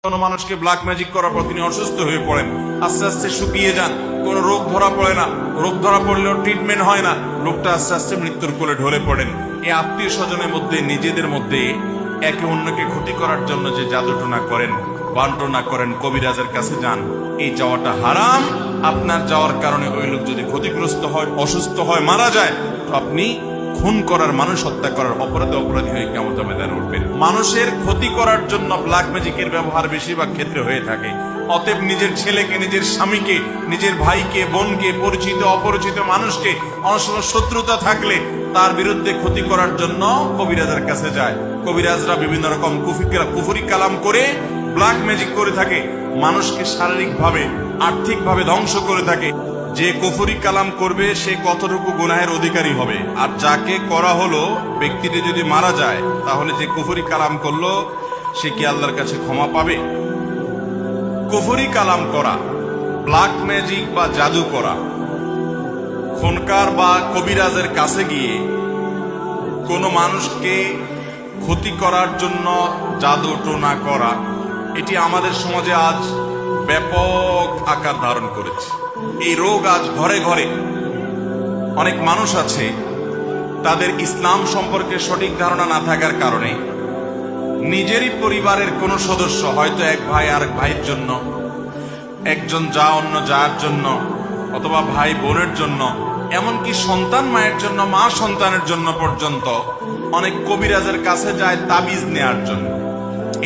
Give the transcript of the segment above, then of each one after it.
কোন মানুষকে black magic করার পর তিনি অসুস্থ হয়ে পড়েন, আস্তে আস্তে শুকিয়ে যান, কোন রোগ ধরা পড়ে না, রোগ ধরা পড়লেও ট্রিটমেন্ট হয় না, লোকটা আস্তে আস্তে মৃত্যুর কোলে ঢলে পড়েন। এই আত্মীয় স্বজনের মধ্যে নিজেদের মধ্যে একে অন্যকে ক্ষতি করার জন্য যে জাদুটোনা করেন, বান্টনা করেন, কবিরাজের কাছে যান, এই যাওয়াটা হারাম। আপনার যাওয়ার কারণে ওই লোক যদি ক্ষতিগ্রস্ত হয়, অসুস্থ হয়, মারা যায়, তো আপনি খুন করার, মানুষ হত্যা করার অপরাধী হয়ে কিয়ামতের ময়দানে উঠবেন। মানুষের ক্ষতি করার জন্য ব্ল্যাক ম্যাজিকের ব্যবহার বেশিরভাগ ক্ষেত্রে হয়ে থাকে। অতএব নিজের ছেলেকে, নিজের স্বামীকে, নিজের ভাইকে, বোনকে, পরিচিত অপরিচিত মানুষকে, অনেক সময় শত্রুতা থাকলে তার বিরুদ্ধে ক্ষতি করার জন্য কবিরাজের কাছে যায়। কবিরাজরা বিভিন্ন রকম কুফরি কালাম করে ব্ল্যাক ম্যাজিক করে থাকে, মানুষকে শারীরিকভাবে, আর্থিকভাবে ধ্বংস করে থাকে। যে কুফরি কালাম করবে সে কতটুকু গুনাহের অধিকারী হবে, আর যাকে করা হলো ব্যক্তিটি যদি মারা যায়, তাহলে যে কুফরি কালাম করলো সে কি আল্লাহর কাছে ক্ষমা পাবে? কুফরি কালাম করা, ব্ল্যাক ম্যাজিক বা জাদু করা, খুনকার বা কবিরাজের কাছে গিয়ে কোনো মানুষকে ক্ষতি করার জন্য জাদু টোনা করা, এটি আমাদের সমাজে আজ ব্যাপক আকার ধারণ করেছে। এই রোগ আজ ঘরে ঘরে। অনেক মানুষ আছে তাদের ইসলাম সম্পর্কে সঠিক ধারণা না থাকার কারণে নিজেরই পরিবারের কোনো সদস্য, হয়তো এক ভাই আরেক ভাইয়ের জন্য, একজন যা অন্য যার জন্য, অথবা ভাই বোনের জন্য, এমনকি সন্তান মায়ের জন্য, মা সন্তানের জন্য পর্যন্ত অনেক কবিরাজের কাছে যায় তাবিজ নেয়ার জন্য।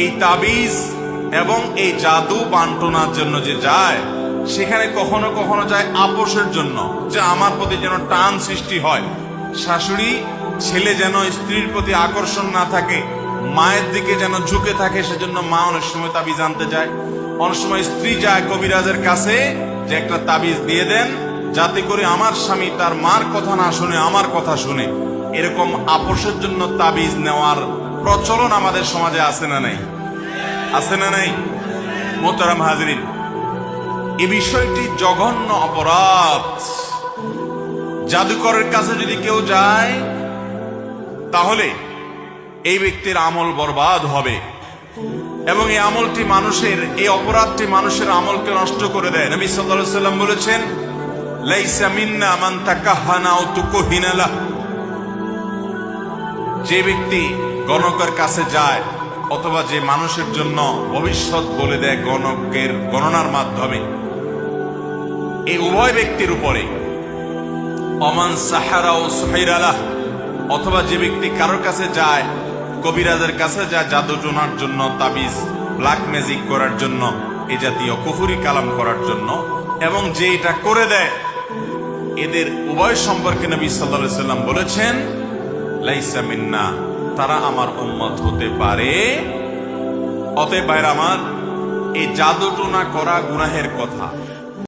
এই তাবিজ এবং এই জাদু বান্টনার জন্য যে যায়, সেখানে কখনো কখনো যায় আপোষের জন্য, যে আমার প্রতি যেন টান সৃষ্টি হয়, শাশুড়ি ছেলে যেন স্ত্রীর প্রতি আকর্ষণ না থাকে, মায়ের দিকে যেন ঝুঁকে থাকে, সেজন্য মা অনেক সময় তাবিজ আনতে যায়। অনেক সময় স্ত্রী যায় কবিরাজের কাছে যে একটা তাবিজ দিয়ে দেন, যাতে করে আমার স্বামী তার মার কথা না শুনে আমার কথা শুনে। এরকম আপোষের জন্য তাবিজ নেওয়ার প্রচলন আমাদের সমাজে আছে না নাই? আছে না নাই? মোহতারাম হাজরিন, এই বিষয়টি জঘন্য অপরাধ। জাদুকরের কাছে যদি কেউ যায়, তাহলে এই ব্যক্তির আমল বরবাদ হবে, এবং এই আমলটি মানুষের, এই অপরাধটি মানুষের আমলকে নষ্ট করে দেয়। নবী সাল্লাল্লাহু আলাইহি ওয়াসাল্লাম বলেছেন, লাইসা মিন্না মান তাকাহানা আও তুকহিনা লাহ। যে ব্যক্তি গণকের কাছে যায়, অথবা যে মানুষের জন্য ভবিষ্যৎ বলে দেয় গণকের গণনার মাধ্যমে, এই উভয় ব্যক্তির উপরে অমান সাহারা ও সুহাইরা লাহ, অথবা যে ব্যক্তি কারোর কাছে যায়, কবিরাজের কাছে যায় জাদু টোনার জন্য, তাবিজ, ব্ল্যাক ম্যাজিক করার জন্য, এ জাতীয় কুফরি কালাম করার জন্য, এবং যে এটা করে দেয়, এদের উভয় সম্পর্কে নবী সাল্লাল্লাহু আলাইহি ওয়াসাল্লাম বলেছেন, লাইসা মিন্না, তারা আমার উম্মত হতে পারে। অতএব ভাইরা আমার, এই জাদু টোনা করা গুনাহের কথা।